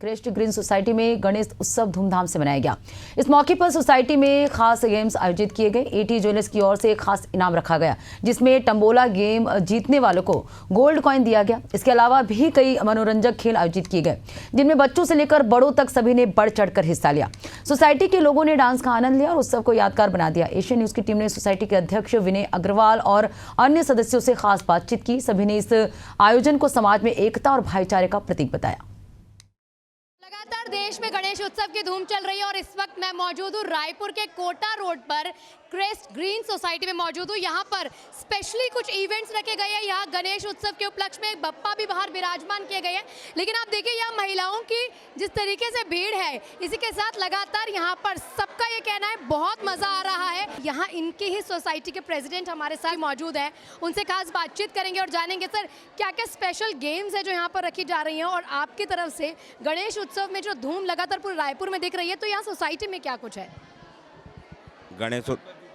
Crest green society में गणेश उत्सव धूमधाम से मनाया गया। इस मौके पर सोसाइटी में खास गेम्स आयोजित किए गए। एटी ज्वेलर्स की ओर से एक खास इनाम रखा गया, जिसमें टम्बोला गेम जीतने वालों को गोल्ड कॉइन दिया गया। इसके अलावा भी कई मनोरंजक खेल आयोजित किए गए, जिनमें बच्चों से लेकर बड़ों तक सभी ने बढ़ चढ़कर हिस्सा लिया। सोसाइटी के लोगों ने डांस का आनंद लिया और उत्सव को यादगार बना दिया। एशियन न्यूज की टीम ने सोसाइटी के अध्यक्ष विनय अग्रवाल और अन्य सदस्यों से खास बातचीत की। सभी ने इस आयोजन को समाज में एकता और भाईचारे का प्रतीक बताया। लगातार देश में गणेश उत्सव की धूम चल रही है और इस वक्त मैं मौजूद हूँ रायपुर के कोटा रोड पर क्रेस्ट ग्रीन सोसाइटी में मौजूद हूँ। यहाँ पर स्पेशली कुछ इवेंट्स रखे गए हैं। यहाँ गणेश उत्सव के उपलक्ष्य में बप्पा भी बाहर विराजमान किए गए हैं। लेकिन आप देखिए यहाँ महिलाओं की जिस तरीके से भीड़ है, इसी के साथ लगातार यहाँ पर सबका ये कहना है बहुत मजा आ रहा है। यहाँ इनकी ही सोसाइटी के प्रेसिडेंट हमारे साथ मौजूद है, उनसे खास बातचीत करेंगे और जानेंगे सर क्या क्या स्पेशल गेम्स है जो यहाँ पर रखी जा रही हैं। और आपकी तरफ से गणेश उत्सव में जो धूम लगातार पूरे रायपुर में दिख रही है, तो यहाँ सोसाइटी में क्या कुछ है?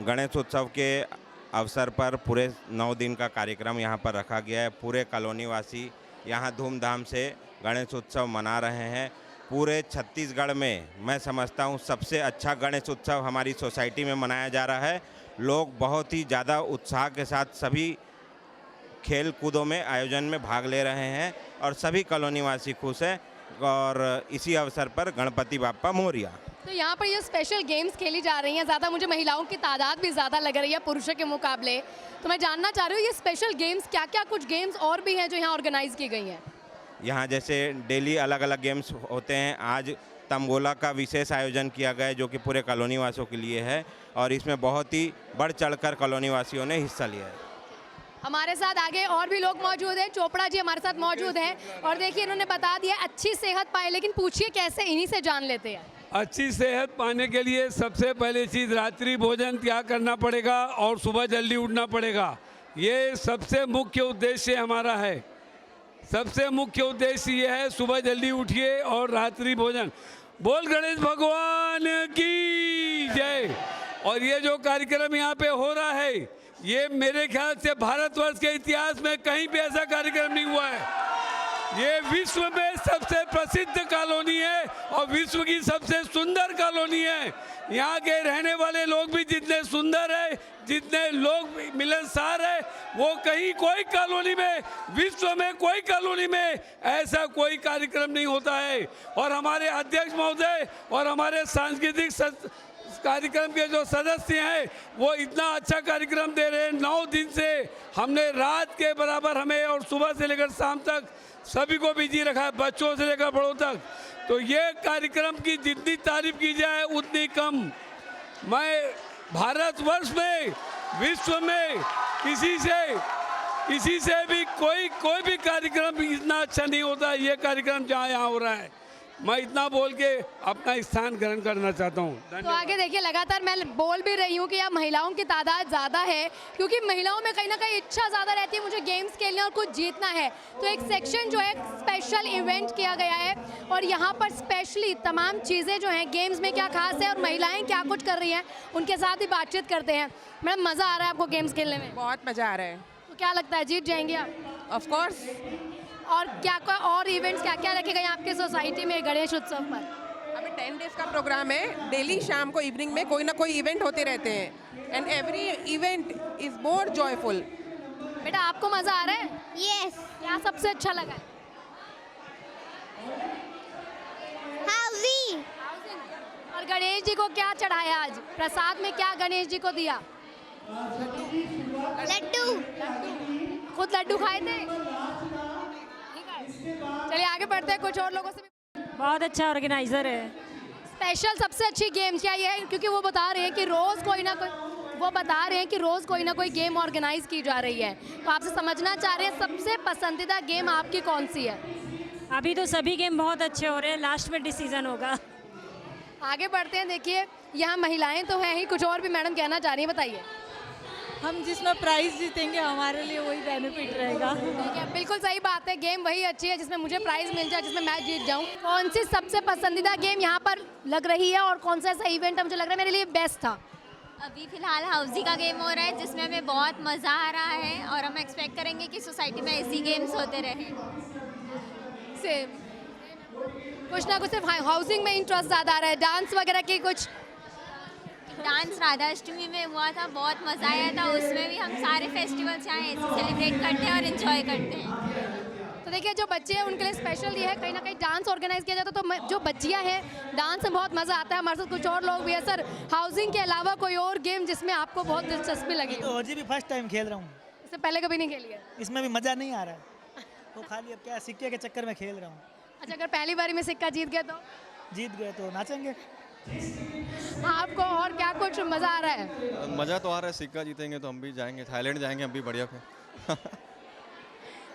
गणेश उत्सव के अवसर पर पूरे 9 दिन का कार्यक्रम यहाँ पर रखा गया है। पूरे कॉलोनी वासी यहाँ धूमधाम से गणेश उत्सव मना रहे हैं। पूरे छत्तीसगढ़ में मैं समझता हूँ सबसे अच्छा गणेश उत्सव हमारी सोसाइटी में मनाया जा रहा है। लोग बहुत ही ज़्यादा उत्साह के साथ सभी खेल कूदों में आयोजन में भाग ले रहे हैं और सभी कॉलोनी वासी खुश हैं। और इसी अवसर पर गणपति बाप्पा मोरिया। तो यहाँ पर ये स्पेशल गेम्स खेली जा रही हैं। ज़्यादा मुझे महिलाओं की तादाद भी ज़्यादा लग रही है पुरुषों के मुकाबले। तो मैं जानना चाह रही हूँ ये स्पेशल गेम्स क्या क्या कुछ गेम्स और भी हैं जो यहाँ ऑर्गेनाइज की गई हैं? यहाँ जैसे डेली अलग अलग गेम्स होते हैं। आज तंबोला का विशेष आयोजन किया गया है जो कि पूरे कॉलोनी वासियों के लिए है और इसमें बहुत ही बढ़ चढ़कर कॉलोनी वासियों ने हिस्सा लिया है। हमारे साथ आगे और भी लोग मौजूद हैं। चोपड़ा जी हमारे साथ मौजूद हैं और देखिए इन्होंने बता दिया अच्छी सेहत पाए, लेकिन पूछिए कैसे, इन्हीं से जान लेते हैं। अच्छी सेहत पाने के लिए सबसे पहली चीज़ रात्रि भोजन त्याग करना पड़ेगा और सुबह जल्दी उठना पड़ेगा। ये सबसे मुख्य उद्देश्य हमारा है। सबसे मुख्य उद्देश्य ये है, सुबह जल्दी उठिए और रात्रि भोजन। बोल गणेश भगवान की जय। और ये जो कार्यक्रम यहाँ पे हो रहा है, ये मेरे ख्याल से भारतवर्ष के इतिहास में कहीं भी ऐसा कार्यक्रम नहीं हुआ है। ये विश्व में सबसे प्रसिद्ध कॉलोनी है और विश्व की सबसे सुंदर कॉलोनी है। यहाँ के रहने वाले लोग भी जितने सुंदर है, जितने लोग मिलनसार है, वो कहीं कोई कॉलोनी में, विश्व में कोई कॉलोनी में ऐसा कोई कार्यक्रम नहीं होता है। और हमारे अध्यक्ष महोदय और हमारे सांस्कृतिक कार्यक्रम के जो सदस्य हैं वो इतना अच्छा कार्यक्रम दे रहे हैं। 9 दिन से हमने रात के बराबर हमें और सुबह से लेकर शाम तक सभी को बिजी रखा है, बच्चों से लेकर बड़ों तक। तो ये कार्यक्रम की जितनी तारीफ की जाए उतनी कम। मैं भारतवर्ष में, विश्व में किसी से भी कोई भी कार्यक्रम इतना अच्छा नहीं होता। ये कार्यक्रम जहाँ यहाँ हो रहा है, मैं इतना बोल के अपना स्थान ग्रहण करना चाहता हूँ। तो आगे देखिए लगातार मैं बोल भी रही हूँ कि यहाँ महिलाओं की तादाद ज़्यादा है, क्योंकि महिलाओं में कहीं ना कहीं इच्छा ज़्यादा रहती है, मुझे गेम्स खेलने और कुछ जीतना है। तो एक सेक्शन जो है स्पेशल इवेंट किया गया है और यहाँ पर स्पेशली तमाम चीज़ें जो हैं गेम्स में क्या खास है और महिलाएँ क्या कुछ कर रही हैं, उनके साथ ही बातचीत करते हैं। मैडम मज़ा आ रहा है आपको गेम्स खेलने में? बहुत मज़ा आ रहा है। तो क्या लगता है जीत जाएंगे आप? Of course. और क्या और इवेंट्स क्या क्या रखे गए आपके सोसाइटी में गणेश उत्सव पर? अभी 10 डेज का प्रोग्राम है। डेली शाम को इवनिंग में कोई ना कोई इवेंट होते रहते हैं and every event is more joyful. बेटा आपको मजा आ रहा है? यस। क्या सबसे अच्छा लगा है? हाउसिंग। और गणेश जी को क्या चढ़ाया आज? प्रसाद में क्या गणेश जी को दिया? लड्डू। खुद लड्डू खाए थे? चलिए आगे बढ़ते हैं, कुछ और लोगों से भी। बहुत अच्छा ऑर्गेनाइजर है। स्पेशल सबसे अच्छी गेम क्या ये है? क्योंकि वो बता रहे हैं कि रोज कोई ना कोई गेम ऑर्गेनाइज की जा रही है। तो आपसे समझना चाह रहे हैं सबसे पसंदीदा गेम आपकी कौन सी है? अभी तो सभी गेम बहुत अच्छे हो रहे हैं, लास्ट में डिसीजन होगा। आगे बढ़ते हैं। देखिए यहाँ महिलाएं तो हैं ही, कुछ और भी मैडम कहना चाह रही हैं, बताइए। हम जिसमें प्राइज जीतेंगे हमारे लिए वही बेनिफिट रहेगा। बिल्कुल सही बात है, गेम वही अच्छी है जिसमें मुझे प्राइज मिल जाए, जिसमें मैं जीत जाऊं। कौन सी सबसे पसंदीदा गेम यहाँ पर लग रही है और कौन सा ऐसा इवेंट है मुझे लग रहा है मेरे लिए बेस्ट था? अभी फिलहाल हाउसी का गेम हो रहा है जिसमें हमें बहुत मज़ा आ रहा है और हम एक्सपेक्ट करेंगे कि सोसाइटी में ऐसी गेम्स होते रहें। सेम कुछ ना कुछ सिर्फ हाउसिंग में इंटरेस्ट ज़्यादा आ रहा है, डांस वगैरह की कुछ? डांस राधाष्टमी में हुआ था, बहुत मज़ा आया था। उसमें भी हम सारे फेस्टिवल्स यहाँ ऐसे सेलिब्रेट करते हैं और एंजॉय करते हैं। तो देखिए जो बच्चे हैं उनके लिए स्पेशल ये है, कहीं ना कहीं डांस ऑर्गेनाइज किया जाता है, तो जो बच्चियां हैं डांस में बहुत मज़ा आता है। हमारे साथ कुछ और लोग भी है। सर, हाउसिंग के अलावा कोई और गेम जिसमें आपको बहुत दिलचस्पी लगी? तो होजी भी फर्स्ट टाइम खेल रहा हूँ, इससे पहले कभी नहीं खेली है? इसमें भी मज़ा नहीं आ रहा है, तो खाली अब क्या सिक्के के चक्कर में खेल रहा हूँ। अच्छा, अगर पहली बारी में सिक्का जीत गए तो? जीत गए तो नाचेंगे। आपको और क्या कुछ मज़ा आ रहा है? मज़ा तो आ रहा है, सिक्का जीतेंगे तो हम भी जाएंगे, थाईलैंड जाएंगे हम भी बढ़िया पे।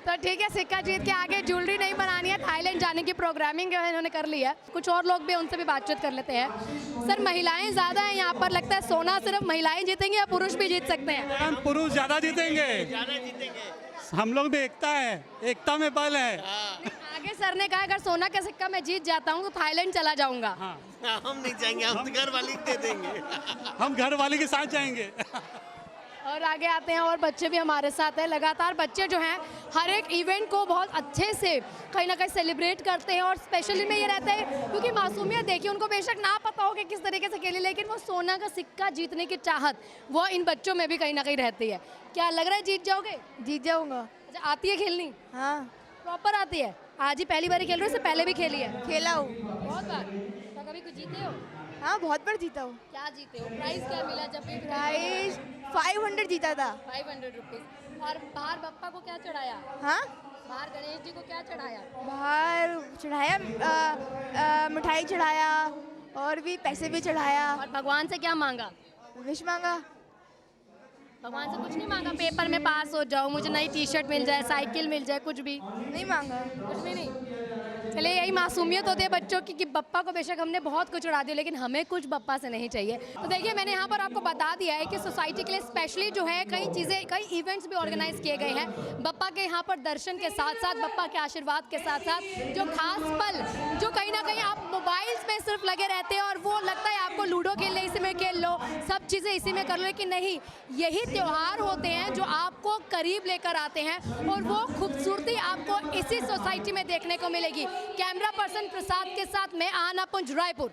तो ठीक है, सिक्का जीत के आगे ज्वेलरी नहीं बनानी है, थाईलैंड जाने की प्रोग्रामिंग जो है इन्होंने कर ली है। कुछ और लोग भी, उनसे भी बातचीत कर लेते हैं। सर, महिलाएं ज़्यादा हैं यहाँ पर, लगता है सोना सिर्फ महिलाएं जीतेंगी या पुरुष भी जीत सकते हैं? हम पुरुष ज़्यादा जीतेंगे, हम लोग में एकता है, एकता में बल है। आगे सर ने कहा अगर सोना का सिक्का मैं जीत जाता हूँ तो थाईलैंड चला जाऊँगा। हाँ। हम नहीं जाएंगे, हम घर वाली दे देंगे। हम घर वाले के साथ जाएंगे। और आगे आते हैं और बच्चे भी हमारे साथ हैं। लगातार बच्चे जो हैं हर एक इवेंट को बहुत अच्छे से कहीं ना कहीं सेलिब्रेट करते हैं, और स्पेशली में ये रहता है क्योंकि मासूमियत देखिए, उनको बेशक ना पता हो कि किस तरीके से खेले, लेकिन वो सोना का सिक्का जीतने की चाहत वो इन बच्चों में भी कहीं ना कहीं रहती है। क्या लग रहा है जीत जाओगे? जीत जाऊंगा। अच्छा, आती है खेलनी? हाँ, प्रॉपर आती है? आज ही पहली बार खेल रहे हो, इससे पहले भी खेली है? खेला हूँ। बहुत बार? क्या कभी कुछ जीते हो? हाँ, बहुत बार जीता हूँ। क्या जीते हो? प्राइस क्या मिला जब भी? प्राइस 500 जीता था। 500 रुपीज़। और बाहर बप्पा को क्या चढ़ाया? हाँ, बाहर गणेश जी को क्या चढ़ाया? बाहर चढ़ाया, मिठाई चढ़ाया और भी पैसे भी चढ़ाया। और भगवान से क्या मांगा? विश मांगा। भगवान से कुछ नहीं मांगा? पेपर में पास हो जाओ, मुझे नई टी शर्ट मिल जाए, साइकिल मिल जाए, कुछ भी नहीं मांगा। कुछ भी नहीं। चलिए, यही मासूमियत होती है बच्चों की कि बप्पा को बेशक हमने बहुत कुछ उड़ा दिया, लेकिन हमें कुछ बप्पा से नहीं चाहिए। तो देखिए, मैंने यहाँ पर आपको बता दिया है कि सोसाइटी के लिए स्पेशली जो है कई चीज़ें, कई इवेंट्स भी ऑर्गेनाइज किए गए हैं। बप्पा के यहाँ पर दर्शन के साथ साथ, बप्पा के आशीर्वाद के साथ साथ जो खास पल, जो कहीं ना कहीं आप मोबाइल्स में सिर्फ लगे रहते हैं और वो लगता है आपको लूडो खेलने इसी में खेल लो, सब चीज़ें इसी में कर लो, लेकिन नहीं, यही त्योहार होते हैं जो आपको करीब लेकर आते हैं, और वो खूबसूरती आपको इसी सोसाइटी में देखने को मिलेगी। कैमरा पर्सन प्रसाद के साथ मैं आना पुंज, रायपुर।